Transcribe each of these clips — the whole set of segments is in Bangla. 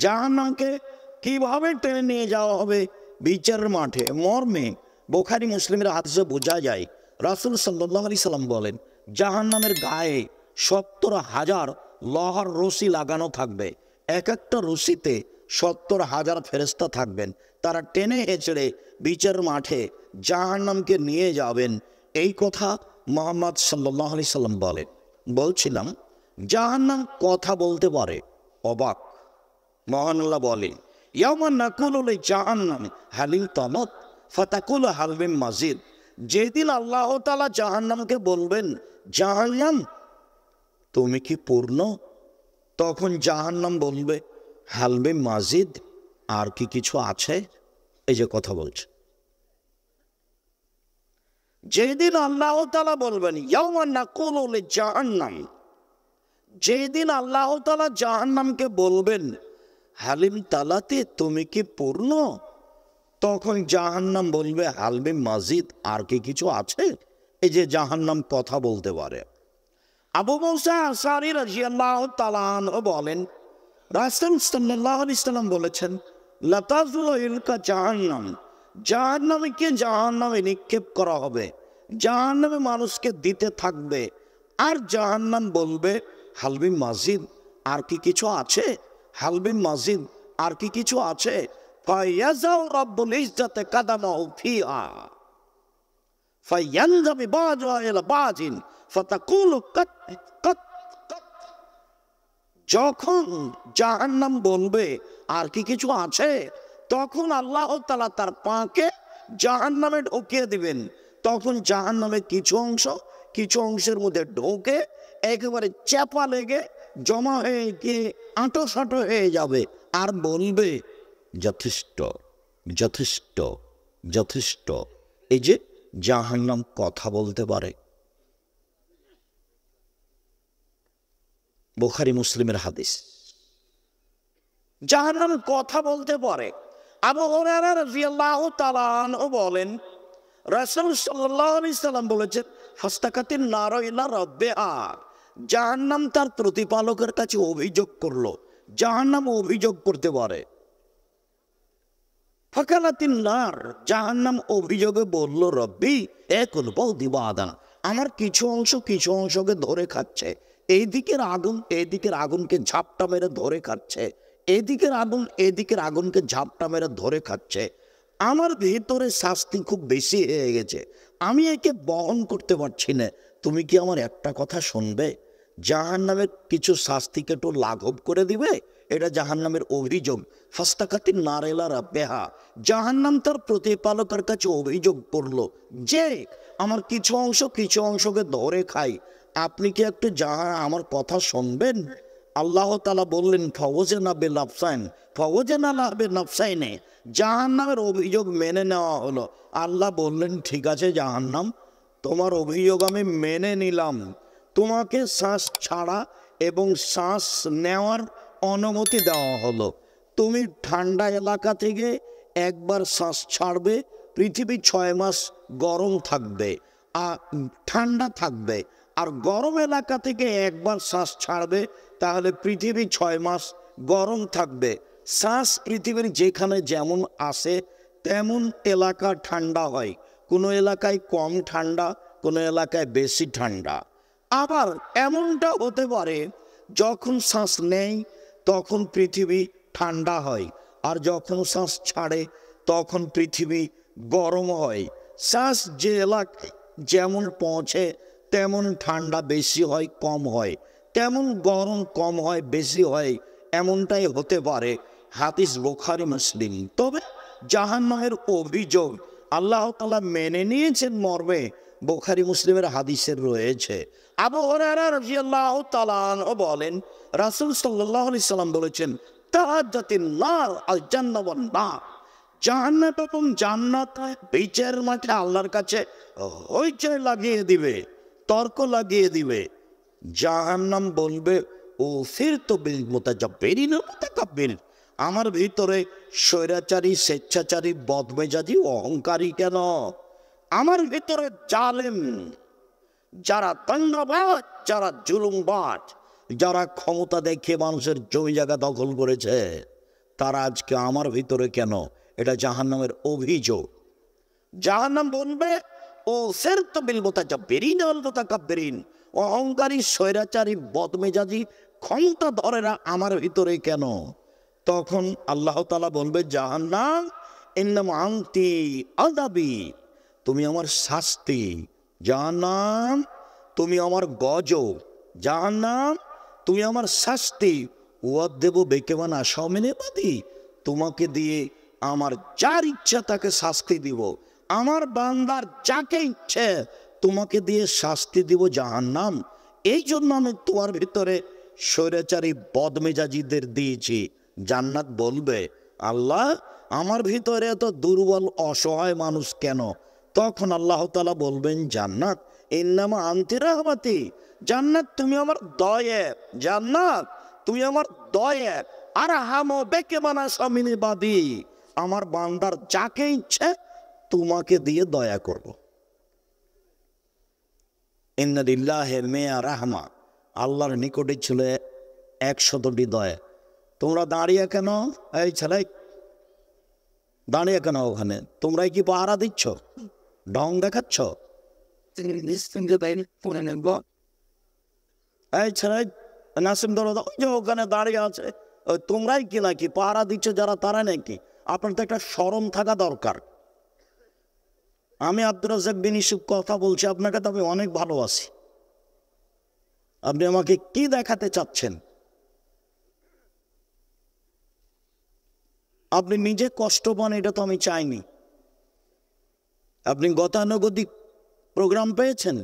জাহান্নামকে কিভাবে টেনে নিয়ে যাওয়া হবে বিচারের মাঠে মর্মে বুখারী মুসলিমের হাদিসে বোঝা যায়, রাসূল সাল্লাল্লাহু আলাইহি সাল্লাম বলেন, জাহান্নামের গায়ে ৭০,০০০ লোহার রশি লাগানো থাকবে। এক একটা রশিতে ৭০,০০০ ফেরেশতা থাকবেন। তারা টেনে হেঁচড়ে বিচার মাঠে জাহান্নামকে নিয়ে যাবেন। এই কথা মুহাম্মদ সাল্লাল্লাহু আলাইহি সাল্লাম বলেন। বলছিলাম, জাহান্নাম কথা বলতে পারে। অবাক! মহান আল্লাহ বলেন, ইয়াওমা নাকুলু লিজাহান্নাম হালিল তামাত ফাতাকুলু হাল মিন মাজিদ। যেদিন আল্লাহ তাআলা জাহান্নামকে বলবেন, জাহান্নাম তুমি কি পূর্ণ? তখন জাহান্নাম বলবে, হাল মিন মাজিদ, আর কি কিছু আছে? এই যে কথা বলছে, যেদিন আল্লাহ তাআলা বলবেন, ইয়াওমা নাকুলু লিজাহান্নাম, যেদিন আল্লাহ তাআলা জাহান্নামকে বলবেন, হালিম তালাতে তুমি কি পূর্ণ? তখন জাহান্নাম বলবে, হালবে মাজিদ, আর কি কিছু আছে? এই যে জাহান্নাম কথা বলতে পারে। আবু মুসা আশআরী রাদিয়াল্লাহু তাআলা আনহু বলেন, রাসূল সাল্লাল্লাহু আলাইহি সাল্লাম বলেছেন, লাতাজুলু ইলকা জাহান্নাম, জাহান্নামকে জাহান্নামে নিক্ষেপ করা হবে, জাহান্নামে মানুষকে দিতে থাকবে। আর জাহান্নাম বলবে, হালবি মাজিদ, আর কি কিছু আছে? হালবি মাজিদ, আর কি কিছু আছে? ফায়াজাউ রাব্বুল ইজ্জাতি কাদামাহু ফিহা ফায়ানজামি বাযুহা ইলা বাযিন ফাতাকুলু কাত কাত কাত। যখন জাহান্নাম বলবে আর কি কিছু আছে, তখন আল্লাহ তাআলা তার পাকে জাহান্নামে ঢুকিয়ে দিবেন। তখন জাহান্নামের কিছু অংশের মধ্যে ঢোকে একেবারে চাপা লেগে জমা হয়ে গিয়ে আঁটো হয়ে যাবে। আর বলবে, যথেষ্ট যথেষ্ট যথেষ্ট। এই যে জাহান্নাম কথা বলতে পারে। বুখারী মুসলিমের হাদিস, জাহান্নাম কথা বলতে পারে। আবু হুরায়রা রাদিয়াল্লাহু তাআলা আনহু বলেন, রাসূল সাল্লাল্লাহু আলাইহি সাল্লাম বলেছেন, ফাস্তাকাতিন নারু ইলা রাব্বিহা, জাহান্নাম তার প্রতিপালকের কাছে অভিযোগ করলো। জাহান্নাম অভিযোগ করতে পারে। ফাকালাতিন নার, জাহান্নাম অভিযোগে বলল, রব্বি একুল বৌদিবাদান, আমার কিছু অংশকে ধরে খাচ্ছে। এইদিকের আগুনকে ঝাপটা মেরে ধরে খাচ্ছে, এদিকের আগুনকে ঝাপটা মেরে ধরে খাচ্ছে। আমার ভিতরে শাস্তি খুব বেশি হয়ে গেছে, আমি একে বহন করতে পারছি না। তুমি কি আমার একটা কথা শুনবে? জাহান্নামের কিছু শাস্তিকে একটু লাঘব করে দিবে। এটা জাহান্নামের অভিযোগ। ফাস্তাকাতিন নার ইলা রাব্বিহা, জাহান্নাম তার প্রতিপালকের কাছে অভিযোগ করলো যে আমার কিছু অংশকে ধরে খাই, আপনি কি একটু আমার কথা শুনবেন? আল্লাহ তাআলা বললেন, ফাওয়াজানা বিনাফসাইনে, জাহান্নামের অভিযোগ মেনে নেওয়া হলো। আল্লাহ বললেন, ঠিক আছে জাহান্নাম, তোমার অভিযোগ আমি মেনে নিলাম। তোমাকে শ্বাস ছাড়া এবং শ্বাস নেওয়ার অনুমতি দেওয়া হলো। তুমি ঠান্ডা এলাকা থেকে একবার শ্বাস ছাড়বে, পৃথিবী 6 মাস গরম থাকবে আর ঠান্ডা থাকবে। আর গরম এলাকা থেকে একবার শ্বাস ছাড়বে, তাহলে পৃথিবী 6 মাস গরম থাকবে। শ্বাস পৃথিবীর যেখানে যেমন আসে তেমন এলাকা ঠান্ডা হয়। কোনো এলাকায় কম ঠান্ডা, কোনো এলাকায় বেশি ঠান্ডা। আবার এমনটা হতে পারে, যখন শ্বাস নেই তখন পৃথিবী ঠান্ডা হয়, আর যখন শ্বাস ছাড়ে তখন পৃথিবী গরম হয়। শ্বাস যে এলাকায় যেমন পৌঁছে তেমন ঠান্ডা বেশি হয় কম হয়, তেমন গরম কম হয় বেশি হয়, এমনটাই হতে পারে। হাদিস বুখারী মুসলিম। তবে জাহান্নামের অভিযোগ আল্লাহ তাআলা মেনে নিয়েছেন মর্মে বুখারী মুসলিমের হাদিসের রয়েছে। আবু হুরায়রা রাদিয়াল্লাহু তাআলা আনহু বলেন, রাসূল সাল্লাল্লাহু আলাইহি সাল্লাম বলেছেন, তাহাজ্জাতিন নার আল জান্নাহ ওয়ান নার, জাহান্নাম এবং জান্নাত বিচার মাঠে আল্লাহর কাছে হইচই লাগিয়ে দিবে, তর্ক লাগিয়ে দিবে। জাহান্নাম বলবে, ও ফির তো বিল মুতাজাব্বিরিন মুতাকাব্বির, আমার ভিতরে স্বৈরাচারী, স্বেচ্ছাচারী, বদমেজাজি, অহংকারী কেন? আমার ভিতরে জালেম, যারা দণ্ডবাজ, যারা জুলুমবাজ, যারা ক্ষমতা দেখিয়ে মানুষের জমি জায়গা দখল করেছে, তারা আজকে আমার ভিতরে কেন? এটা জাহান্নামের অভিযোগ। জাহান্নাম বলবে, ও সিরতু বিল মুতাজাব্বিরিন ওয়াল মুতাকাব্বিরিন, অহংকারী, স্বৈরাচারী, বদমেজাজি, ক্ষমতাধরেরা আমার ভিতরে কেন? তখন আল্লাহ তাআলা বলবে, জাহান্নাম ইন্নামা আনতি আযাবি, তুমি আমার শাস্তি। জাহান্নাম তুমি আমার গজব। জাহান্নাম তুমি আমার শাস্তি। ওয়াদেব বেকেমান আসামিনে বাদী, তোমাকে দিয়ে আমার যার ইচ্ছা তাকে শাস্তি দিব। আমার বান্দার যাকে ইচ্ছে তোমাকে দিয়ে শাস্তি দিব জাহান্নাম। এই জন্য আমি তোমার ভিতরে স্বৈরাচারী বদমেজাজিদের দিয়েছি। জান্নাত বলবে, আল্লাহ আমার ভিতরে এত দুর্বল অসহায় মানুষ কেন? তখন আল্লাহ তাআলা বলবেন, জান্নাত ইন্নামা আনতি রাহমাতি, জান্নাত তুমি আমার দয়া। জান্নাত তুমি আমার দয়া। আর হামো বেকে বানা সামিনী বাদী, আমার বান্দার যাকে ইচ্ছে তোমাকে দিয়ে দয়া করব। ইন্না লিল্লাহি মিয়া রাহমা, আল্লাহর নিকটে ছিল 100টি দয়া। তোমরা দাঁড়িয়ে কেন? এই ছেলে দাঁড়িয়ে কেন ওখানে? তোমরাই কি পাহারা দিচ্ছ? ঢং দেখাচ্ছ? এই ছেলে নাসিম দরদা ওই যে ওখানে দাঁড়িয়ে আছে, তোমরাই কি নাকি পাহারা দিচ্ছ? যারা তারা নাকি? আপনার তো একটা শরম থাকা দরকার। আমি আব্দুর রাজ্জাক বিন ইউসুফ কথা বলছি, আপনাকে তো আমি অনেক ভালোবাসি। আপনি আমাকে কি দেখাতে চাচ্ছেন? আপনি নিজে কষ্ট পান, এটা তো আমি চাইনি। আপনি গতানুগতিক প্রোগ্রাম পেয়েছেন।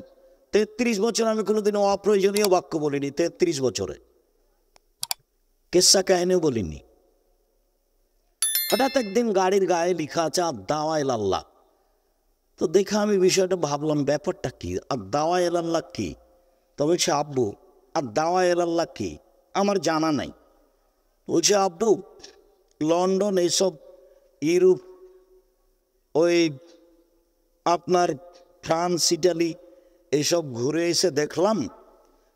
33 বছর আমি কোনোদিনও অপ্রয়োজনীয় বাক্য বলিনি। 33 বছরে কিসসা কাহিনীও বলিনি। হঠাৎ একদিন গাড়ির গায়ে লেখা আছে আদ-দাওয়া ইলাল্লাহ। তো দেখে আমি বিষয়টা ভাবলাম, ব্যাপারটা কি? আদ-দাওয়া ইলাল্লাহ কি? তবে সে আব্বু আদ-দাওয়া ইলাল্লাহ কি আমার জানা নাই। বলছে, আব্বু লন্ডন, এইসব ইউরোপ, ওই আপনার ফ্রান্স, ইটালি এসব ঘুরে এসে দেখলাম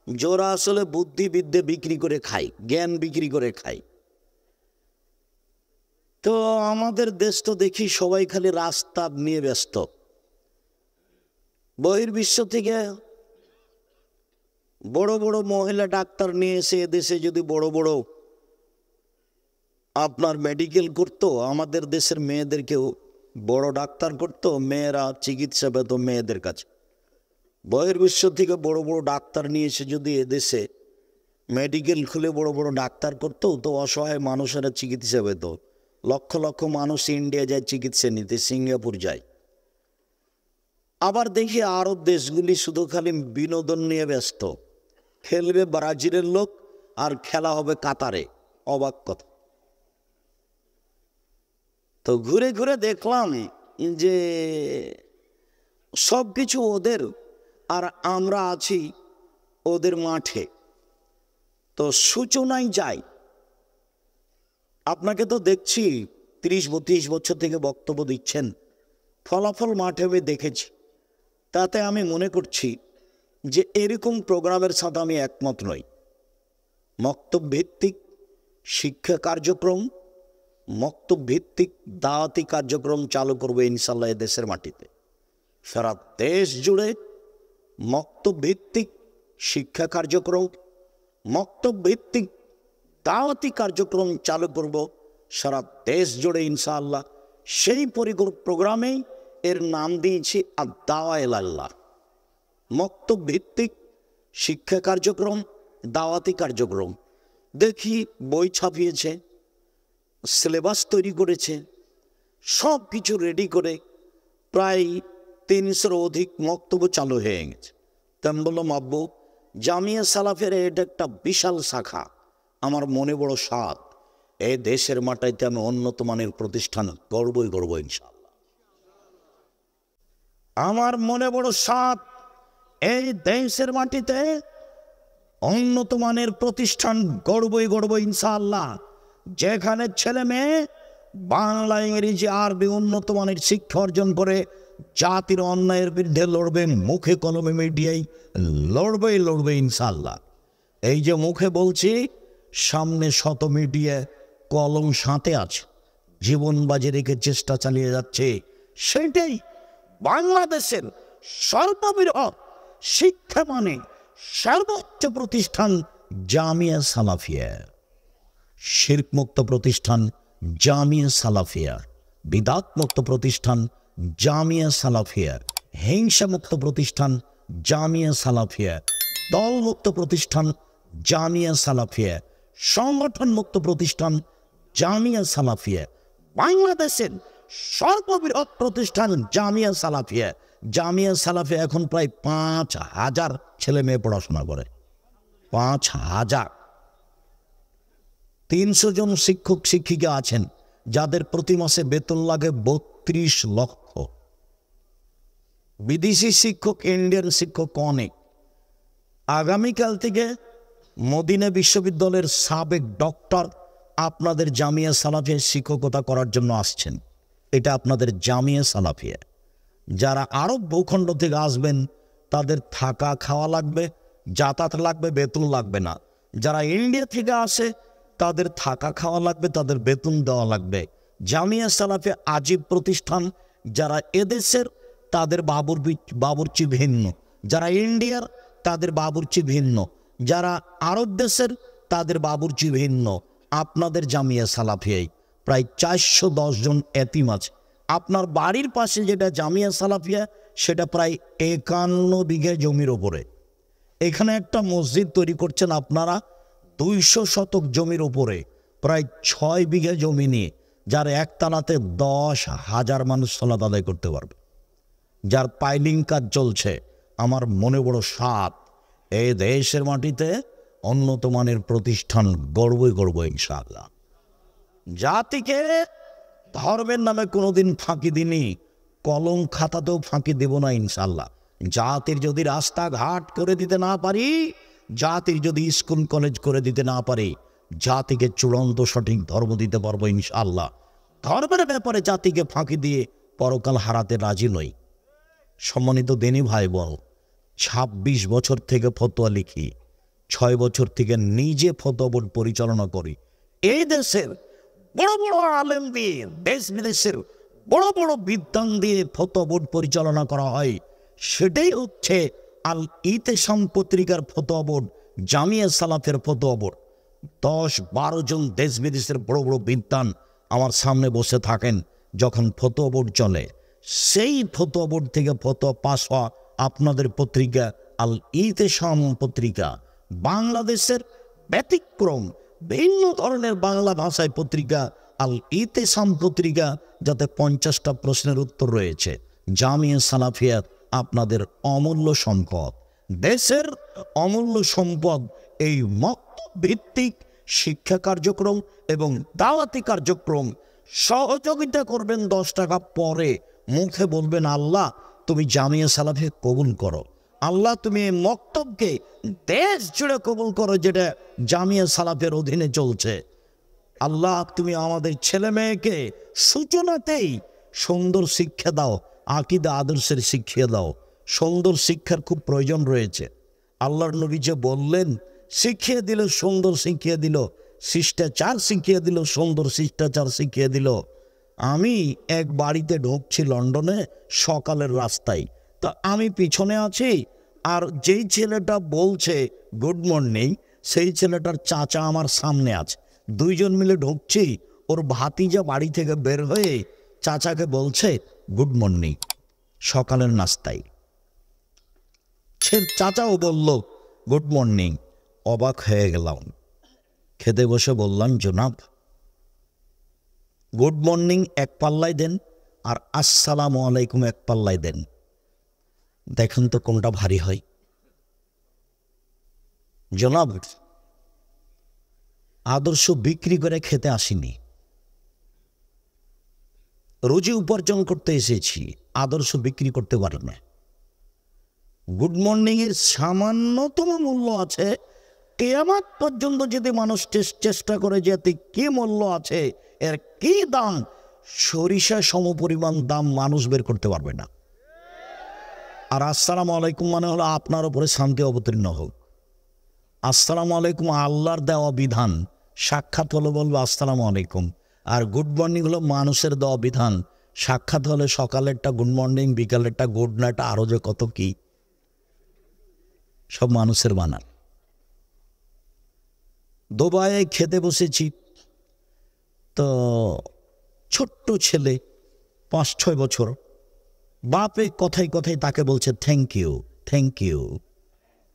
যারা আসলে বুদ্ধিবিদ্যে বিক্রি করে খায়, জ্ঞান বিক্রি করে খায়। তো আমাদের দেশ তো দেখি সবাই খালি রাস্তা নিয়ে ব্যস্ত। বহির্বিশ্ব থেকে বড় বড় মহিলা ডাক্তার নিয়ে এসে এদেশে যদি বড় বড় আপনার মেডিকেল করতো, আমাদের দেশের মেয়েদেরকেও বড় ডাক্তার করতো, মেয়েরা চিকিৎসা পেত মেয়েদের কাছে। বহির্বিশ্ব থেকে বড় বড় ডাক্তার নিয়ে এসে যদি এদেশে মেডিকেল খুলে বড় বড় ডাক্তার করতো, তো অসহায় মানুষেরা চিকিৎসা পেত। লক্ষ লক্ষ মানুষ ইন্ডিয়া যায় চিকিৎসা নিতে, সিঙ্গাপুর যায়। আবার দেখি আরব দেশগুলি শুধু খালি বিনোদন নিয়ে ব্যস্ত। খেলবে ব্রাজিলের লোক আর খেলা হবে কাতারে। অবাক কথা। তো ঘুরে ঘুরে দেখলাম যে সব কিছু ওদের, আর আমরা আছি ওদের মাঠে। তো সূচনায় যাই। আপনাকে তো দেখছি 30-32 বছর থেকে বক্তব্য দিচ্ছেন, ফলাফল মাঠে আমি দেখেছি। তাতে আমি মনে করছি যে এরকম প্রোগ্রামের সাথে আমি একমত নই। মক্তব ভিত্তিক শিক্ষা কার্যক্রম, মক্তব ভিত্তিক দাওয়াতি কার্যক্রম চালু করবে ইনশাল্লাহ দেশের মাটিতে। সারা দেশ জুড়ে মক্তব ভিত্তিক শিক্ষা কার্যক্রম, মক্তব ভিত্তিক দাওয়াতি কার্যক্রম চালু করব সারা দেশ জুড়ে ইনশাআল্লাহ। সেই প্রোগ্রামেই এর নাম দিয়েছি আদ-দাওয়া ইলাল্লাহ। মক্তব ভিত্তিক শিক্ষা কার্যক্রম, দাওয়াতি কার্যক্রম। দেখি বই ছাপিয়েছে, সিলেবাস তৈরি করেছে, সব কিছু রেডি করে প্রায় 300-র অধিক মক্তব্য চালু হয়ে গেছে। তা আমি বললাম, আব্বু জামিয়া সালাফের এটা একটা বিশাল শাখা। আমার মনে বড় সাধ, এই দেশের মাটিতে আমি উন্নত মানের প্রতিষ্ঠান গড়বই গড়ব ইনশাআল্লাহ। আমার মনে বড় সাধ, এই দেশের মাটিতে উন্নত মানের প্রতিষ্ঠান গড়বই গড়ব ইনশাআল্লাহ। যেখানে ছেলে মেয়ে বাংলা, ইংরেজি, আরবি উন্নত মানের শিক্ষা অর্জন করে জাতির অন্যায়ের বিরুদ্ধে লড়বে, মুখে কলমে মিডিয়ায় লড়বে ইনশাআল্লাহ। এই যে মুখে বলছি, সামনে শত মিডিয়া কলম সাথে আছে, জীবন বাজি রেখে চেষ্টা চালিয়ে যাচ্ছে। সেটাই বাংলাদেশের সর্ববৃহৎ শিক্ষা মানে সর্বোচ্চ প্রতিষ্ঠান জামিয়া সালাফিয়া, শিরক মুক্ত প্রতিষ্ঠান জামিয়া সালাফিয়া, বিদাত মুক্ত প্রতিষ্ঠান জামিয়া সালাফিয়া, হিংসা মুক্ত প্রতিষ্ঠান জামিয়া সালাফিয়া, দল মুক্ত প্রতিষ্ঠান জামিয়া সালাফিয়া, সংগঠন মুক্ত প্রতিষ্ঠান জামিয়া সালাফিয়া, বাংলাদেশের সর্ববৃহৎ প্রতিষ্ঠান জামিয়া সালাফিয়া। জামিয়া সালাফিয়া এখন প্রায় 5,000 ছেলে মেয়ে পড়াশোনা করে। 5,000। 300 জন শিক্ষক শিক্ষিকা আছেন যাদের প্রতি মাসে বেতন লাগে 32 লক্ষ। বিদেশি শিক্ষক, ইন্ডিয়ান শিক্ষক অনেক। আগামীকাল থেকে মদিনা বিশ্ববিদ্যালয়ের সাবেক ডক্টর আপনাদের জামিয়া সালাফিয়া শিক্ষকতা করার জন্য আসছেন। এটা আপনাদের জামিয়া সালাফিয়া। যারা আরব ভূখণ্ড থেকে আসবেন তাদের থাকা খাওয়া লাগবে, যাতায়াত লাগবে, বেতন লাগবে না। যারা ইন্ডিয়া থেকে আসে তাদের থাকা খাওয়া লাগবে, তাদের বেতন দেওয়া লাগবে। জামিয়া সালাফিয়া আজীব প্রতিষ্ঠান। যারা এদেশের তাদের বাবুর্চি ভিন্ন, যারা ইন্ডিয়ার তাদের বাবুর্চি ভিন্ন, যারা আরব দেশের তাদের বাবুর্চি ভিন্ন। আপনাদের জামিয়া সালাফিয়ায় প্রায় 410 জন এতিম আছে। আপনার বাড়ির পাশে যেটা জামিয়া সালাফিয়া সেটা প্রায় 51 বিঘা জমির ওপরে। এখানে একটা মসজিদ তৈরি করছেন আপনারা 200 শতক জমির ওপরে, প্রায় 6 বিঘা জমি নিয়ে, যার একটানাতে 10,000 মানুষ সালাত আদায় করতে পারবে, যার পাইলিং কাজ চলছে। আমার মনে বড় সাত, এই দেশের মাটিতে উন্নত মানের প্রতিষ্ঠান গড়বই গড়ব ইনশাআল্লাহ। জাতিকে ধর্মের নামে কোনোদিন ফাঁকি দিনি, কলম খাতাতেও ফাঁকি দেব না ইনশাআল্লাহ। জাতির যদি রাস্তাঘাট করে দিতে না পারি, জাতির যদি স্কুল কলেজ করে দিতে না পারি, জাতিকে চূড়ান্ত সঠিক ধর্ম দিতে পারবো ইনশাআল্লাহ। ধর্মের ব্যাপারে জাতিকে ফাঁকি দিয়ে পরকাল হারাতে রাজি নই। সম্মানিত দিনী ভাই বোন, 26 বছর থেকে ফতোয়া লিখি, 6 বছর থেকে নিজে ফতোয়া বোর্ড পরিচালনা করি। এই দেশের বড় বড় আলেম দিয়ে, দেশ বিদেশের বড় বড় বিদ্বান দিয়ে ফতোয়া বোর্ড পরিচালনা করা হয়। সেটাই হচ্ছে আল ইতেসাম পত্রিকার ফতোয়া বোর্ড, জামিয়া সালাফের ফতোয়া বোর্ড। 10-12 জন দেশ বিদেশের বড় বড় বিদ্বান আমার সামনে বসে থাকেন যখন ফতোয়া বোর্ড চলে। সেই ফতোয়া বোর্ড থেকে ফতোয়া পাস হওয়া আপনাদের পত্রিকা আল ইতেসাম পত্রিকা। বাংলাদেশের ব্যতিক্রম ভিন্ন ধরনের বাংলা ভাষায় পত্রিকা আল ইতেসাম পত্রিকা, যাতে 50টা প্রশ্নের উত্তর রয়েছে। জামিয়া সালাফিয়া আপনাদের অমূল্য সম্পদ, দেশের অমূল্য সম্পদ। এই মক্তব ভিত্তিক শিক্ষা কার্যক্রম এবং দাওয়াতি কার্যক্রম সহযোগিতা করবেন 10 টাকা, পরে মুখে বলবেন আল্লাহ তুমি জামিয়া সালাফিয়া কবুল করো, আল্লাহ তুমি এই মক্তবকে দেশ জুড়ে কবুল করো যেটা জামিয়া সালাফের অধীনে চলছে। আল্লাহ তুমি আমাদের ছেলে মেয়েকে সূচনাতেই সুন্দর শিক্ষা দাও, আকীদা আদর্শের শিক্ষা দাও। সুন্দর শিক্ষার খুব প্রয়োজন রয়েছে। আল্লাহর নবী যে বললেন, শিখিয়ে দিল, সুন্দর শিখিয়ে দিল, শিষ্টাচার শিখিয়ে দিল, সুন্দর শিষ্টাচার শিখিয়ে দিল। আমি এক বাড়িতে ঢুকছি লন্ডনে সকালের রাস্তায়, তা আমি পিছনে আছি, আর যেই ছেলেটা বলছে গুড মর্নিং সেই ছেলেটার চাচা আমার সামনে আছে। 2 জন মিলে ঢুকছি, ওর ভাতিজা বাড়ি থেকে বের হয়ে চাচাকে বলছে গুড মর্নিং সকালের নাস্তায়। সে চাচাও বলল গুড মর্নিং। অবাক হয়ে গেলাম। খেতে বসে বললাম, জনাব গুড মর্নিং এক পাল্লায় দেন আর আসসালামু আলাইকুম এক পাল্লায় দেন, দেখেন তো কোনটা ভারী হয়। জনাব আদর্শ বিক্রি করে খেতে আসিনি, রুজি উপার্জন করতে এসেছি, আদর্শ বিক্রি করতে পারি না। গুড মর্নিং এর সামান্যতম মূল্য আছে, কিয়ামত পর্যন্ত যদি মানুষ চেষ্টা করে যেতে কি মূল্য আছে, এর কি দাম, সরিষা সমপরিমাণ দাম মানুষ বের করতে পারবে না। আর আসসালামু আলাইকুম মানে হলো আপনার উপরে শান্তি অবতীর্ণ হোক। আসসালামু আলাইকুম আল্লাহর দেওয়া বিধান, সাক্ষাৎ হলো বলবো আসসালামু আলাইকুম, আর গুড মর্নিং হলো মানুষের দেওয়া বিধান। সাক্ষাৎ হলে সকালেরটা গুড মর্নিং, বিকালেরটা গুড নাইট, আরও যে কত কি সব মানুষের বানান। দুবাইয়ে খেতে বসেছি, তো ছোট্ট ছেলে 5-6 বছর, বাপে কথায় কথায় তাকে বলছে থ্যাংক ইউ থ্যাংক ইউ।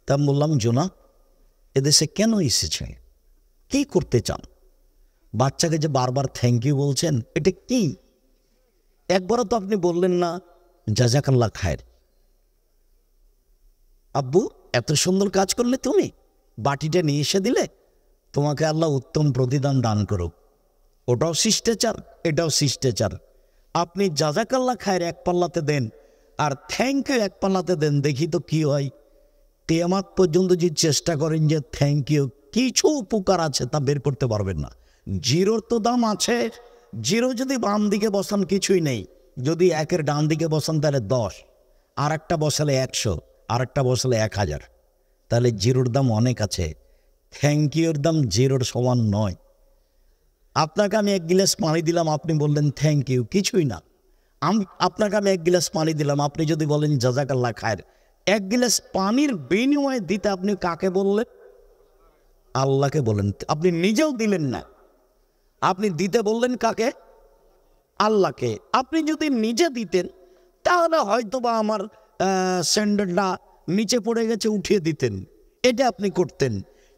তা বললাম জোনা, এদেশে কেন এসেছে, কি করতে চান? বাচ্চাকে যে বারবার থ্যাংক ইউ বলছেন, এটা কি? একবারও তো আপনি বললেন না জাজাকাল্লাহ খায়ের। আব্বু এত সুন্দর কাজ করলে, তুমি বাটিটা নিয়ে এসে দিলে, তোমাকে আল্লাহ উত্তম প্রতিদান দান করুক। ওটাও শিষ্টাচার, এটাও শিষ্টাচার। আপনি জাজাকাল্লাহ খায়ের এক পাল্লাতে দেন, আর থ্যাংক ইউ এক পাল্লাতে দেন, দেখি তো কি হয়। কিয়ামত পর্যন্ত যে চেষ্টা করেন যে থ্যাংক ইউ কিছু উপকার আছে তা বের করতে পারবেন না। জিরোর তো দাম আছে, জিরো যদি বাম দিকে বসান কিছুই নেই, যদি একের ডান দিকে বসান তাহলে 10, আর একটা বসালে 100, আর একটা বসালে 1000, তাহলে জিরোর দাম অনেক আছে। থ্যাংক ইউর দাম জিরোর সমান নয়। আপনাকে আমি 1 গ্লাস পানি দিলাম, আপনি বললেন থ্যাংক ইউ, কিছুই না। আপনাকে আমি 1 গ্লাস পানি দিলাম, আপনি যদি বলেন জাজাকাল্লাহ খায়ের, 1 গ্লাস পানির বিনিময়ে দিতে আপনি কাকে বললেন? আল্লাহকে বলেন। আপনি নিজেও দিলেন না, আপনি দিতে বললেন কাকে? আল্লাহকে। আপনি যদি নিজে দিতেন তাহলে হয়তো বা আমার স্যান্ডেলটা নিচে পড়ে গেছে উঠিয়ে দিতেন, এটা আপনি করতেন।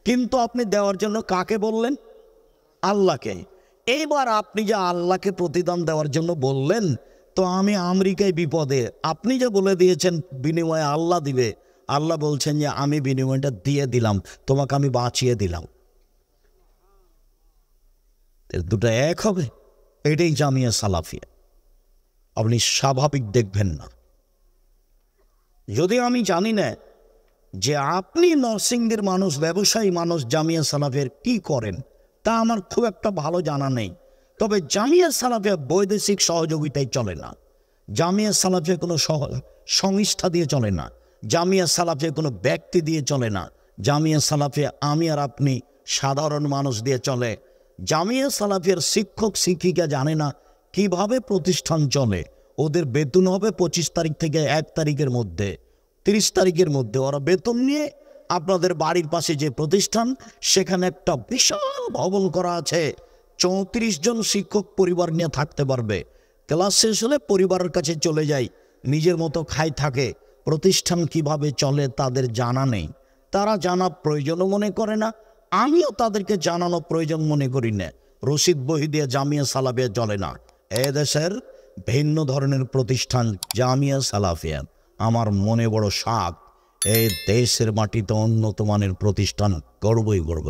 কিন্তু আপনি দেওয়ার জন্য কাকে বললেন? আল্লাহকে। এইবার আপনি যে আল্লাহকে প্রতিদান দেওয়ার জন্য বললেন, তো আমি আমেরিকায় বিপদে, আপনি যে বলে দিয়েছেন বিনিময়ে আল্লাহ দিবে, আল্লাহ বলছেন যে আমি বিনিময়টা দিয়ে দিলাম, তোমাকে আমি বাঁচিয়ে দিলাম। দুটো এক হবে? এটাই জামিয়া সালাফিয়া। আপনি স্বাভাবিক দেখবেন না। যদি আমি জানি না যে আপনি নরসিংদীর মানুষ, ব্যবসায়ী মানুষ, জামিয়া সালাফের কি করেন তা আমার খুব একটা ভালো জানা নেই। তবে জামিয়া সালাফিয়া বৈদেশিক সহযোগিতায় চলে না, জামিয়া সালাফিয়া কোনো সংস্থা দিয়ে চলে না, জামিয়া সালাফিয়া কোনো ব্যক্তি দিয়ে চলে না, জামিয়া সালাফিয়া আমি আর আপনি সাধারণ মানুষ দিয়ে চলে। জামিয়া সালাফিয়ার শিক্ষক শিক্ষিকা জানে না কিভাবে প্রতিষ্ঠান চলে। ওদের বেতন হবে 25 তারিখ থেকে 1 তারিখের মধ্যে, 30 তারিখের মধ্যে ওরা বেতন নিয়ে আপনাদের বাড়ির পাশে যে প্রতিষ্ঠান, সেখানে একটা বিশাল ভবন করা আছে, 34 জন শিক্ষক পরিবার নিয়ে থাকতে পারবে। ক্লাস শেষ হলে পরিবারের কাছে চলে যায়, নিজের মতো খাই থাকে। প্রতিষ্ঠান কিভাবে চলে তাদের জানা নেই, তারা জানা প্রয়োজনও মনে করে না, আমিও তাদেরকে জানানো প্রয়োজন মনে করি না। রশিদ বহি দিয়ে জামিয়া সালাফিয়া চলে না। এদেশের ভিন্ন ধরনের প্রতিষ্ঠান জামিয়া সালাফিয়া। আমার মনে বড় সাধ, এই দেশের মাটিতে উন্নত মানের প্রতিষ্ঠান গর্বই গর্ব।